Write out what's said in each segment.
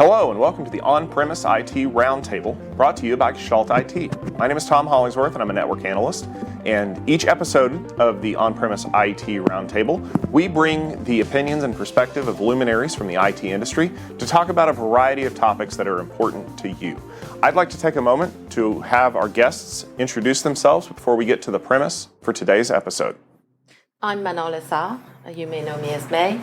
Hello and welcome to the On-Premise IT Roundtable, brought to you by Gestalt IT. My name is Tom Hollingsworth and I'm a network analyst. And each episode of the On-Premise IT Roundtable, we bring the opinions and perspective of luminaries from the IT industry to talk about a variety of topics that are important to you. I'd like to take a moment to have our guests introduce themselves before we get to the premise for today's episode. I'm Manolisa. You may know me as May.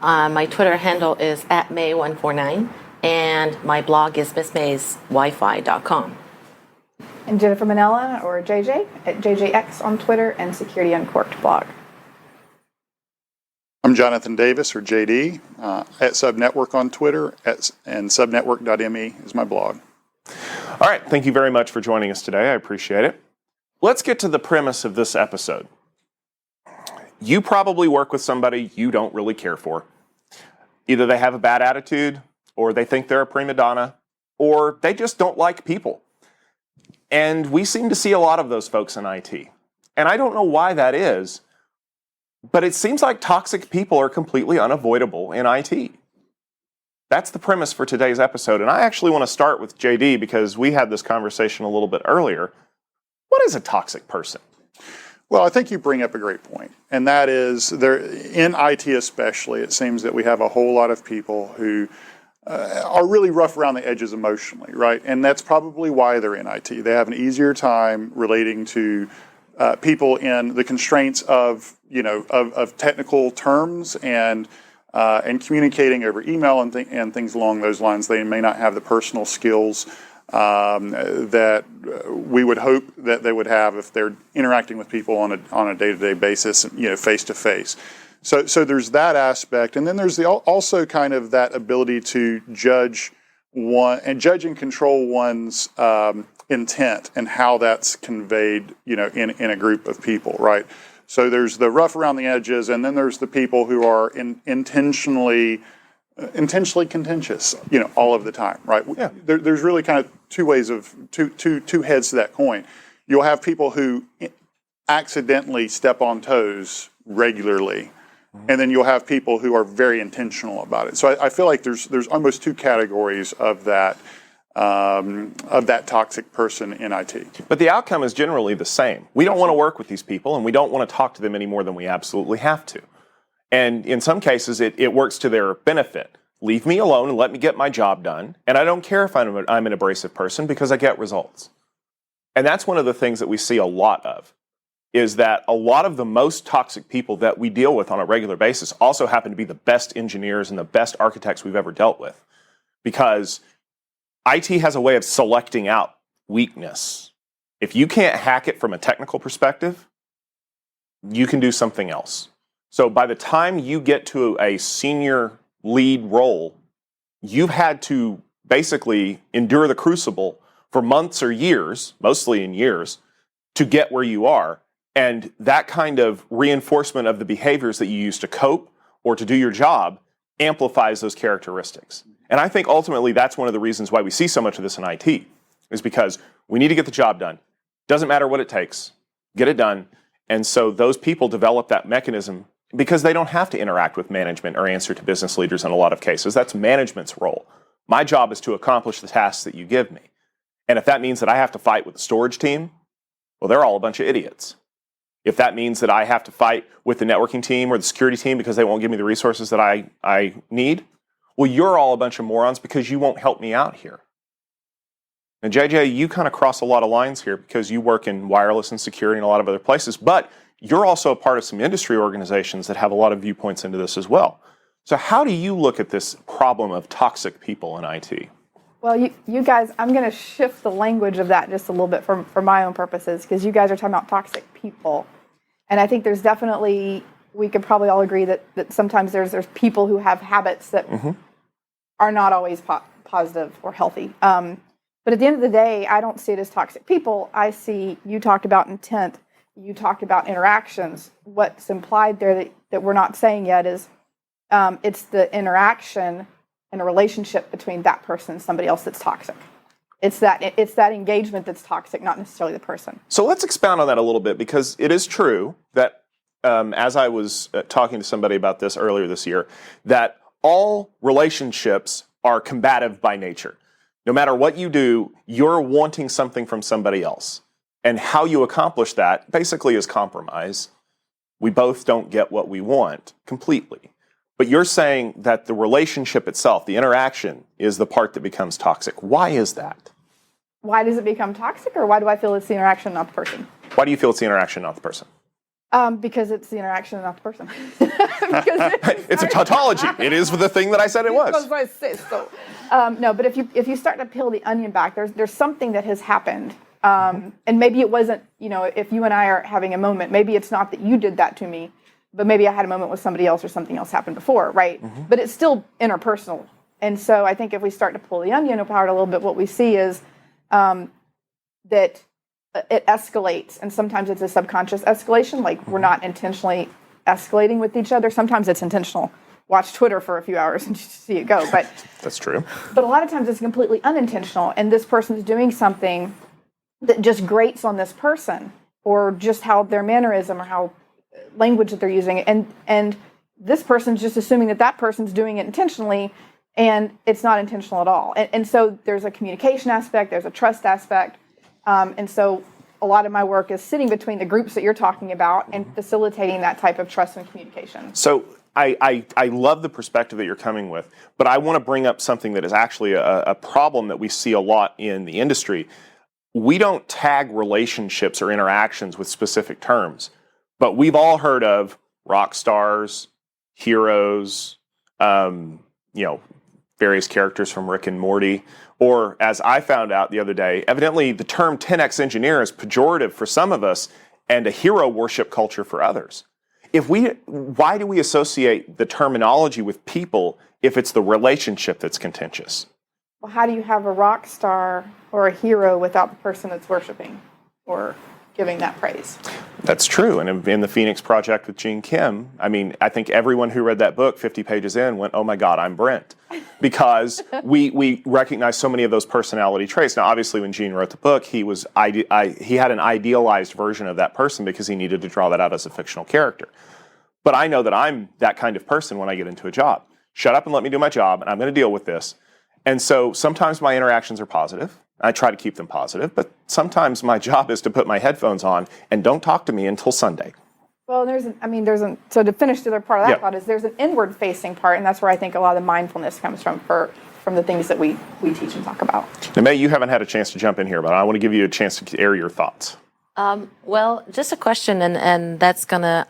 My Twitter handle is @May149. And my blog is missmayswifi.com. And Jennifer Manella, or JJ, at JJX on Twitter and Security Uncorked blog. I'm Jonathan Davis, or JD, at Subnetwork on Twitter, and subnetwork.me is my blog. All right, thank you very much for joining us today. I appreciate it. Let's get to the premise of this episode. You probably work with somebody you don't really care for. Either they have a bad attitude, or they think they're a prima donna, or they just don't like people. And we seem to see a lot of those folks in IT. And I don't know why that is, but it seems like toxic people are completely unavoidable in IT. That's the premise for today's episode. And I actually want to start with JD because we had this conversation a little bit earlier. What is a toxic person? Well, I think you bring up a great point, and that is, in IT especially, it seems that we have a whole lot of people who are really rough around the edges emotionally, right? And that's probably why they're in IT. They have an easier time relating to people in the constraints of technical terms and communicating over email and things along those lines. They may not have the personal skills that we would hope that they would have if they're interacting with people on a day-to-day basis, face to face. So there's that aspect, and then there's also kind of that ability to judge and control one's intent and how that's conveyed, in a group of people, right? So there's the rough around the edges, and then there's the people who are intentionally contentious, all of the time, right? Yeah. There's really kind of two heads to that coin. You'll have people who accidentally step on toes regularly. And then you'll have people who are very intentional about it. So I feel like there's almost two categories of that toxic person in IT. But the outcome is generally the same. We don't want to work with these people, and we don't want to talk to them any more than we absolutely have to. And in some cases, it works to their benefit. Leave me alone and let me get my job done. And I don't care if I'm an abrasive person because I get results. And that's one of the things that we see a lot of. Is that a lot of the most toxic people that we deal with on a regular basis also happen to be the best engineers and the best architects we've ever dealt with. Because IT has a way of selecting out weakness. If you can't hack it from a technical perspective, you can do something else. So by the time you get to a senior lead role, you've had to basically endure the crucible for months or years, mostly in years, to get where you are. And that kind of reinforcement of the behaviors that you use to cope or to do your job amplifies those characteristics. And I think ultimately that's one of the reasons why we see so much of this in IT, is because we need to get the job done. Doesn't matter what it takes, get it done. And so those people develop that mechanism because they don't have to interact with management or answer to business leaders in a lot of cases. That's management's role. My job is to accomplish the tasks that you give me. And if that means that I have to fight with the storage team, well, they're all a bunch of idiots. If that means that I have to fight with the networking team or the security team because they won't give me the resources that I need, well, you're all a bunch of morons because you won't help me out here. And JJ, you kind of cross a lot of lines here because you work in wireless and security and a lot of other places, but you're also a part of some industry organizations that have a lot of viewpoints into this as well. So how do you look at this problem of toxic people in IT? Well, you guys, I'm going to shift the language of that just a little bit for my own purposes, because you guys are talking about toxic people. And I think there's definitely, we could probably all agree that sometimes there's people who have habits that are not always positive or healthy. But at the end of the day, I don't see it as toxic people. I see, you talked about intent, you talked about interactions. What's implied there that we're not saying yet is it's the interaction and a relationship between that person and somebody else that's toxic. It's that engagement that's toxic, not necessarily the person. So let's expound on that a little bit, because it is true that, as I was talking to somebody about this earlier this year, that all relationships are combative by nature. No matter what you do, you're wanting something from somebody else. And how you accomplish that basically is compromise. We both don't get what we want completely. But you're saying that the relationship itself, the interaction, is the part that becomes toxic. Why is that? Why does it become toxic, or why do I feel it's the interaction, not the person? Why do you feel it's the interaction, not the person? Because it's the interaction, not the person. It's a tautology. It is the thing that I said it was. Because I say so. No, but if you start to peel the onion back, there's something that has happened. And maybe it wasn't, if you and I are having a moment, maybe it's not that you did that to me, but maybe I had a moment with somebody else or something else happened before, right? But it's still interpersonal. And so I think if we start to pull the onion apart a little bit, what we see is that it escalates, and sometimes it's a subconscious escalation, like we're not intentionally escalating with each other. Sometimes it's intentional. Watch Twitter for a few hours and you see it go. But that's true. But a lot of times it's completely unintentional, and this person's doing something that just grates on this person, or just how their mannerism or how language that they're using, and this person's just assuming that person's doing it intentionally, and it's not intentional at all. And so there's a communication aspect, there's a trust aspect, and so a lot of my work is sitting between the groups that you're talking about and facilitating that type of trust and communication. So I love the perspective that you're coming with, but I want to bring up something that is actually a problem that we see a lot in the industry. We don't tag relationships or interactions with specific terms, but we've all heard of rock stars, heroes, various characters from Rick and Morty, or as I found out the other day, evidently the term 10x engineer is pejorative for some of us and a hero worship culture for others. Why do we associate the terminology with people if it's the relationship that's contentious? Well, how do you have a rock star or a hero without the person that's worshiping or giving that praise? That's true. And in the Phoenix Project with Gene Kim, I think everyone who read that book 50 pages in went, oh my God, I'm Brent. Because we recognize so many of those personality traits. Now, obviously, when Gene wrote the book, he had an idealized version of that person because he needed to draw that out as a fictional character. But I know that I'm that kind of person when I get into a job. Shut up and let me do my job, and I'm going to deal with this. And so sometimes my interactions are positive. I try to keep them positive, but sometimes my job is to put my headphones on and don't talk to me until Sunday. Well, so to finish the other part of that thought is there's an inward-facing part, and that's where I think a lot of the mindfulness comes from the things that we teach and talk about. Now, May, you haven't had a chance to jump in here, but I want to give you a chance to air your thoughts. Well, just a question, and that's gonna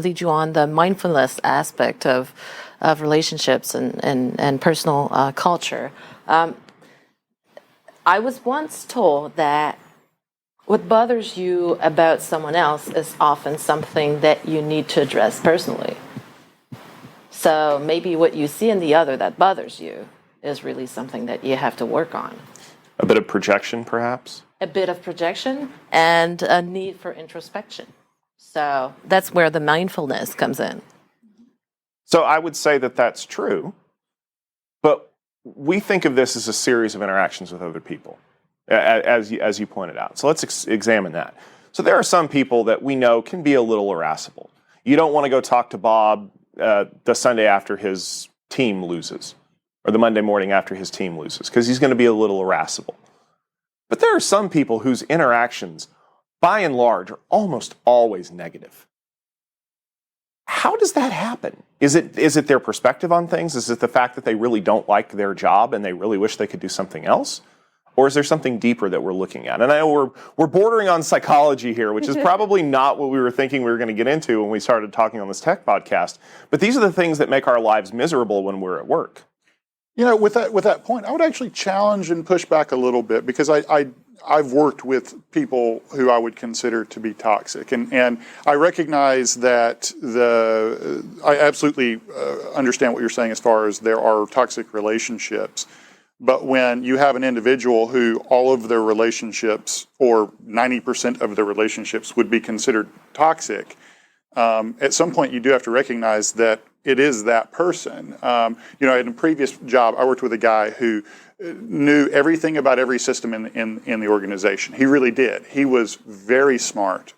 lead you on the mindfulness aspect of relationships and personal culture. I was once told that what bothers you about someone else is often something that you need to address personally. So maybe what you see in the other that bothers you is really something that you have to work on. A bit of projection, perhaps? A bit of projection and a need for introspection. So that's where the mindfulness comes in. So I would say that that's true, but we think of this as a series of interactions with other people, as you pointed out. So let's examine that. So there are some people that we know can be a little irascible. You don't want to go talk to Bob the Sunday after his team loses, or the Monday morning after his team loses, because he's going to be a little irascible. But there are some people whose interactions, by and large, are almost always negative. How does that happen? Is it their perspective on things? Is it the fact that they really don't like their job and they really wish they could do something else? Or is there something deeper that we're looking at? And I know we're bordering on psychology here, which is probably not what we were thinking we were going to get into when we started talking on this tech podcast. But these are the things that make our lives miserable when we're at work. With that point, I would actually challenge and push back a little bit, because I've worked with people who I would consider to be toxic, and I recognize that I absolutely understand what you're saying as far as there are toxic relationships. But when you have an individual who all of their relationships, or 90% of their relationships, would be considered toxic, at some point you do have to recognize that it is that person. In a previous job, I worked with a guy who knew everything about every system in the organization. He really did. He was very smart.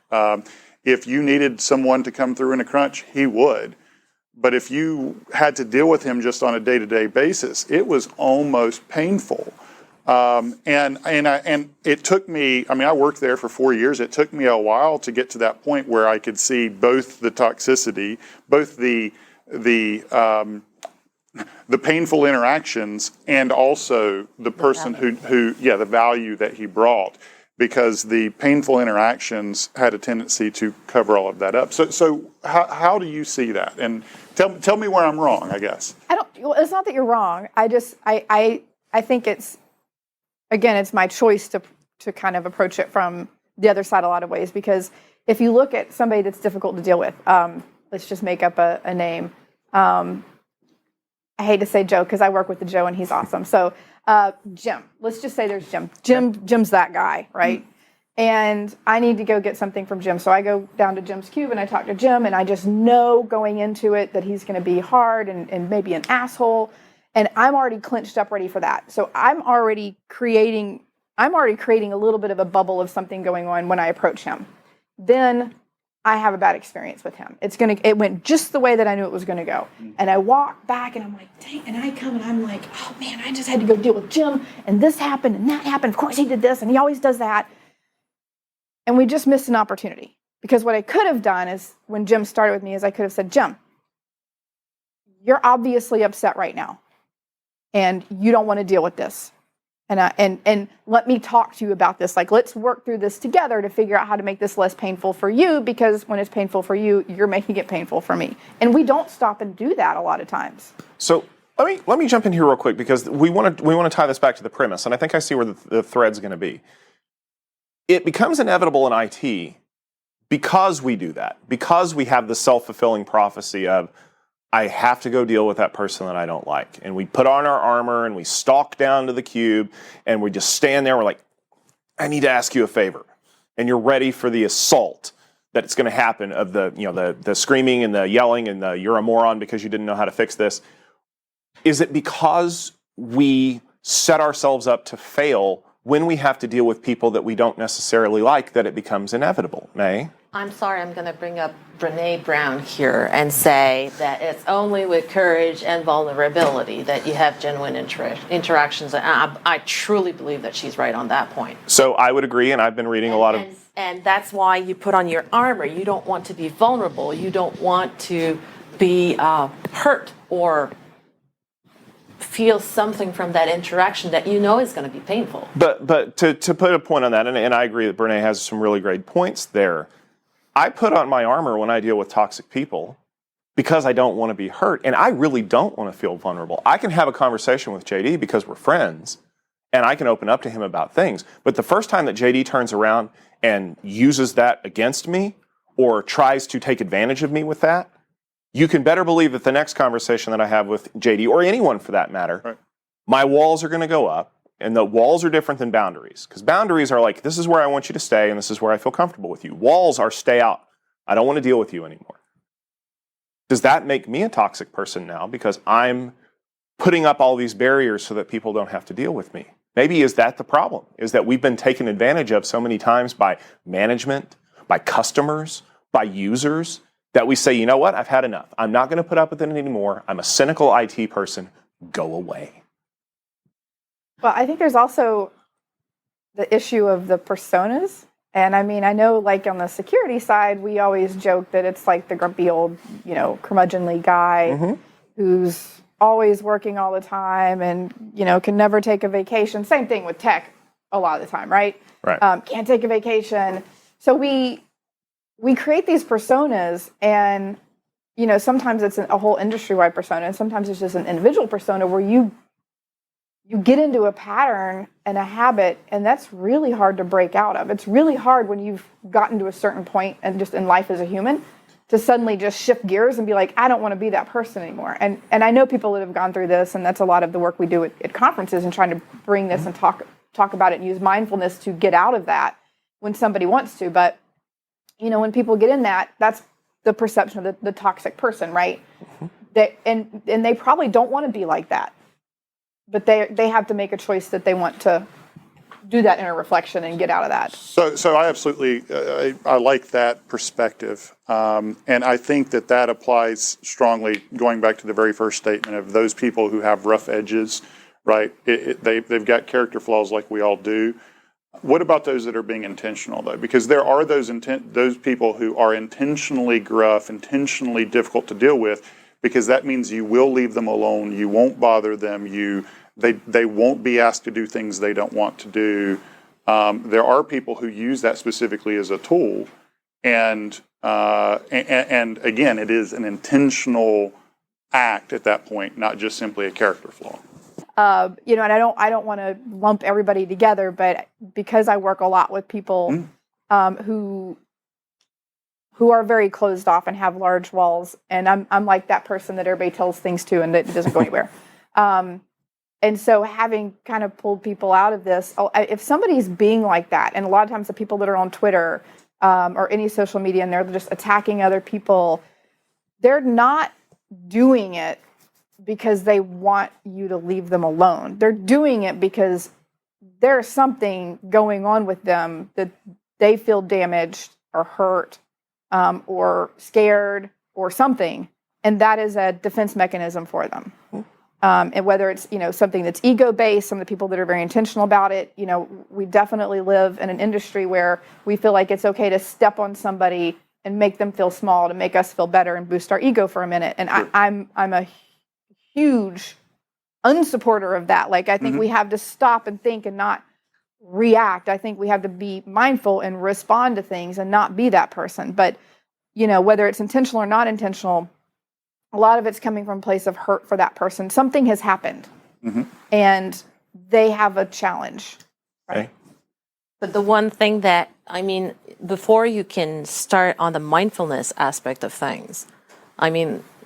If you needed someone to come through in a crunch, he would. But if you had to deal with him just on a day-to-day basis, it was almost painful. And it took me, I mean, I worked there for 4 years. It took me a while to get to that point where I could see both the toxicity, both the painful interactions, and also the person who the value that he brought, because the painful interactions had a tendency to cover all of that up. So how do you see that? And tell me where I'm wrong, I guess. Well, it's not that you're wrong. I think it's, again, it's my choice to kind of approach it from the other side a lot of ways, because if you look at somebody that's difficult to deal with, let's just make up a name. I hate to say Joe because I work with the Joe and he's awesome. So Jim, let's just say there's Jim. Jim's that guy, right? And I need to go get something from Jim. So I go down to Jim's cube and I talk to Jim, and I just know going into it that he's going to be hard and maybe an asshole. And I'm already clinched up ready for that. So I'm already creating a little bit of a bubble of something going on when I approach him. Then I have a bad experience with him. It went just the way that I knew it was going to go. And I walk back and I'm like, dang, and I come and I'm like, oh man, I just had to go deal with Jim, and this happened and that happened. Of course he did this and he always does that. And we just missed an opportunity, because what I could have done is, when Jim started with me, is I could have said, Jim, you're obviously upset right now and you don't want to deal with this. And let me talk to you about this. Like, let's work through this together to figure out how to make this less painful for you, because when it's painful for you, you're making it painful for me. And we don't stop and do that a lot of times. So let me jump in here real quick, because we want to tie this back to the premise, and I think I see where the thread's going to be. It becomes inevitable in IT because we do that, because we have the self-fulfilling prophecy of, I have to go deal with that person that I don't like. And we put on our armor and we stalk down to the cube and we just stand there. We're like, I need to ask you a favor. And you're ready for the assault that's going to happen, of the screaming and the yelling and the you're a moron because you didn't know how to fix this. Is it because we set ourselves up to fail when we have to deal with people that we don't necessarily like that it becomes inevitable? May? I'm sorry, I'm going to bring up Brene Brown here and say that it's only with courage and vulnerability that you have genuine interactions. And I truly believe that she's right on that point. So I would agree, and I've been reading a lot of... And that's why you put on your armor. You don't want to be vulnerable. You don't want to be hurt or feel something from that interaction that you know is going to be painful. But to put a point on that, and I agree that Brene has some really great points there, I put on my armor when I deal with toxic people because I don't want to be hurt, and I really don't want to feel vulnerable. I can have a conversation with JD because we're friends, and I can open up to him about things. But the first time that JD turns around and uses that against me or tries to take advantage of me with that, you can better believe that the next conversation that I have with JD, or anyone for that matter, right, my walls are going to go up. And the walls are different than boundaries, because boundaries are like, this is where I want you to stay and this is where I feel comfortable with you. Walls are stay out. I don't want to deal with you anymore. Does that make me a toxic person now because I'm putting up all these barriers so that people don't have to deal with me? Maybe is that the problem, is that we've been taken advantage of so many times by management, by customers, by users, that we say, you know what, I've had enough. I'm not going to put up with it anymore. I'm a cynical IT person. Go away. Well, I think there's also the issue of the personas. And I mean, I know like on the security side, we always joke that it's like the grumpy old, curmudgeonly guy who's always working all the time and, can never take a vacation. Same thing with tech a lot of the time, right? Right. Can't take a vacation. So we create these personas, and, sometimes it's a whole industry-wide persona, and sometimes it's just an individual persona where you get into a pattern and a habit, and that's really hard to break out of. It's really hard when you've gotten to a certain point and just in life as a human to suddenly just shift gears and be like, I don't want to be that person anymore. And I know people that have gone through this, and that's a lot of the work we do at conferences and trying to bring this and talk about it and use mindfulness to get out of that when somebody wants to. But, when people get in that's the perception of the toxic person, right? And they probably don't want to be like that. But they have to make a choice that they want to do that inner reflection and get out of that. So I absolutely, I like that perspective. And I think that applies strongly, going back to the very first statement of those people who have rough edges, right? They've got character flaws like we all do. What about those that are being intentional, though? Because there are those people who are intentionally gruff, intentionally difficult to deal with, because that means you will leave them alone, you won't bother them, they won't be asked to do things they don't want to do. There are people who use that specifically as a tool, and again, it is an intentional act at that point, not just simply a character flaw. And I don't want to lump everybody together, but because I work a lot with people who are very closed off and have large walls, and I'm like that person that everybody tells things to and that doesn't go anywhere. And so having kind of pulled people out of this, if somebody's being like that, and a lot of times the people that are on Twitter or any social media and they're just attacking other people, they're not doing it because they want you to leave them alone. They're doing it because there's something going on with them that they feel damaged or hurt or scared or something, and that is a defense mechanism for them. And whether it's something that's ego-based, some of the people that are very intentional about it, we definitely live in an industry where we feel like it's okay to step on somebody and make them feel small to make us feel better and boost our ego for a minute. And I'm a huge unsupporter of that. Like, I think we have to stop and think and not react. I think we have to be mindful and respond to things and not be that person. But, whether it's intentional or not intentional, a lot of it's coming from a place of hurt for that person. Something has happened and they have a challenge. Right? Okay. But the one thing that, before you can start on the mindfulness aspect of things,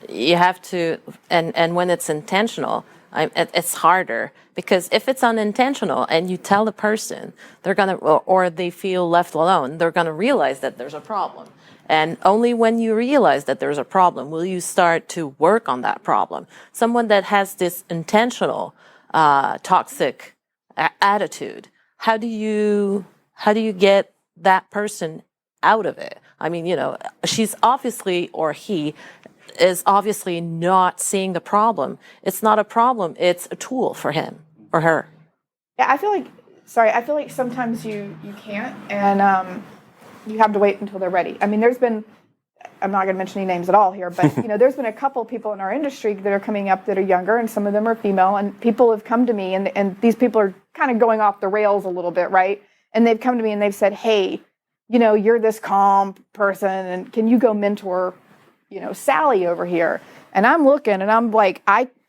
you have to, and when it's intentional, it's harder, because if it's unintentional and you tell the person, they're going to, or they feel left alone, they're going to realize that there's a problem. And only when you realize that there's a problem will you start to work on that problem. Someone that has this intentional toxic attitude, how do you get that person out of it? She's obviously, or he is obviously not seeing the problem. It's not a problem, it's a tool for him or her. Yeah, I feel like sometimes you can't, and you have to wait until they're ready. There's been, I'm not going to mention any names at all here, but there's been a couple people in our industry that are coming up that are younger, and some of them are female, and people have come to me, and these people are kind of going off the rails a little bit, right? And they've come to me and they've said, hey, you're this calm person, and can you go mentor, Sally over here? And I'm looking and I'm like,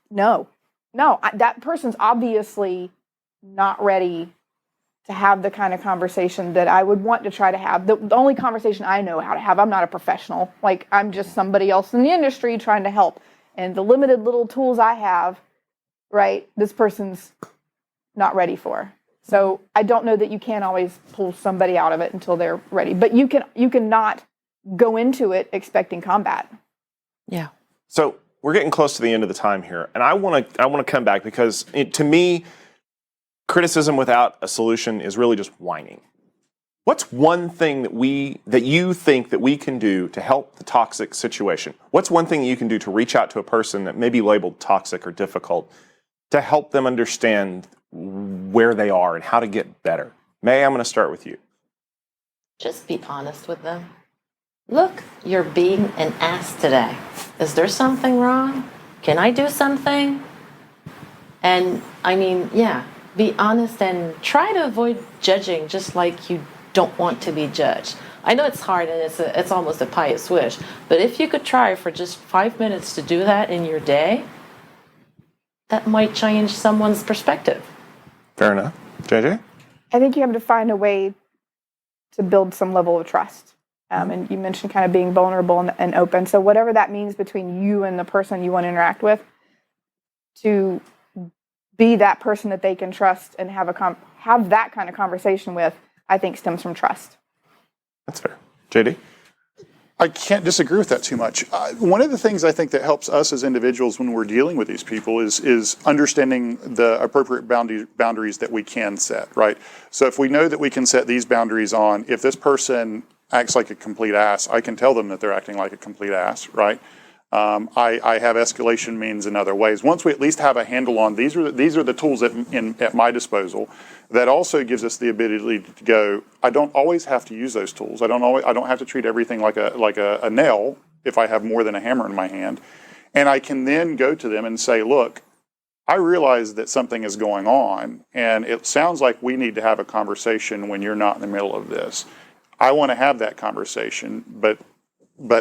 no, that person's obviously not ready to have the kind of conversation that I would want to try to have. The only conversation I know how to have, I'm not a professional. Like, I'm just somebody else in the industry trying to help. And the limited little tools I have, right, this person's not ready for. So I don't know that you can always pull somebody out of it until they're ready. But you can not go into it expecting combat. Yeah. So we're getting close to the end of the time here, and I want to come back because to me, criticism without a solution is really just whining. What's one thing that you think that we can do to help the toxic situation? What's one thing you can do to reach out to a person that may be labeled toxic or difficult to help them understand where they are and how to get better? May, I'm going to start with you. Just be honest with them. Look, you're being an ass today. Is there something wrong? Can I do something? And be honest and try to avoid judging, just like you don't want to be judged. I know it's hard and it's almost a pious wish, but if you could try for just 5 minutes to do that in your day, that might change someone's perspective. Fair enough. JJ? I think you have to find a way to build some level of trust. And you mentioned kind of being vulnerable and open. So whatever that means between you and the person you want to interact with, to be that person that they can trust and have that kind of conversation with, I think stems from trust. That's fair. JD? I can't disagree with that too much. One of the things I think that helps us as individuals when we're dealing with these people is understanding the appropriate boundaries that we can set, right? So if we know that we can set these boundaries on, if this person acts like a complete ass, I can tell them that they're acting like a complete ass, right? I have escalation means in other ways. Once we at least have a handle on these are the tools at my disposal, that also gives us the ability to go, I don't always have to use those tools. I don't have to treat everything like a nail if I have more than a hammer in my hand. And I can then go to them and say, look, I realize that something is going on, and it sounds like we need to have a conversation when you're not in the middle of this. I want to have that conversation, but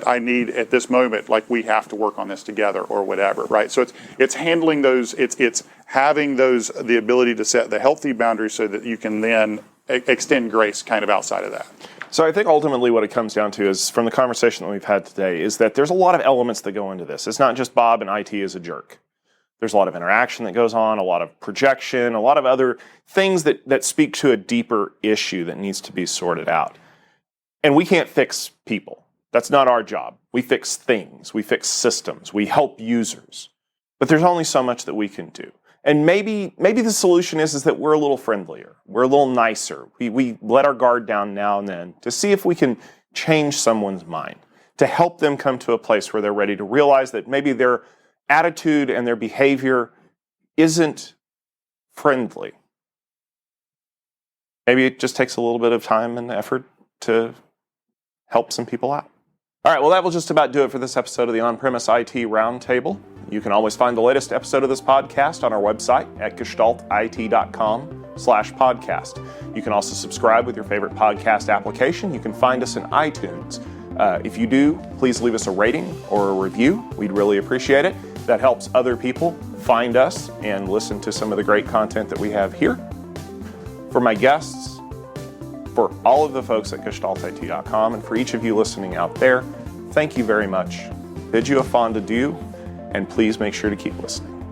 I need at this moment, like, we have to work on this together or whatever, right? So it's handling those, it's having those, the ability to set the healthy boundaries so that you can then extend grace kind of outside of that. So I think ultimately what it comes down to is, from the conversation that we've had today, is that there's a lot of elements that go into this. It's not just Bob and IT is a jerk. There's a lot of interaction that goes on, a lot of projection, a lot of other things that speak to a deeper issue that needs to be sorted out. And we can't fix people. That's not our job. We fix things. We fix systems. We help users. But there's only so much that we can do. And maybe the solution is that we're a little friendlier. We're a little nicer. We let our guard down now and then to see if we can change someone's mind, to help them come to a place where they're ready to realize that maybe their attitude and their behavior isn't friendly. Maybe it just takes a little bit of time and effort to help some people out. All right, well, that will just about do it for this episode of the On-Premise IT Roundtable. You can always find the latest episode of this podcast on our website at gestaltit.com/podcast. You can also subscribe with your favorite podcast application. You can find us in iTunes. If you do, please leave us a rating or a review. We'd really appreciate it. That helps other people find us and listen to some of the great content that we have here. For my guests, for all of the folks at gestaltit.com, and for each of you listening out there, thank you very much. Bid you a fond adieu, and please make sure to keep listening.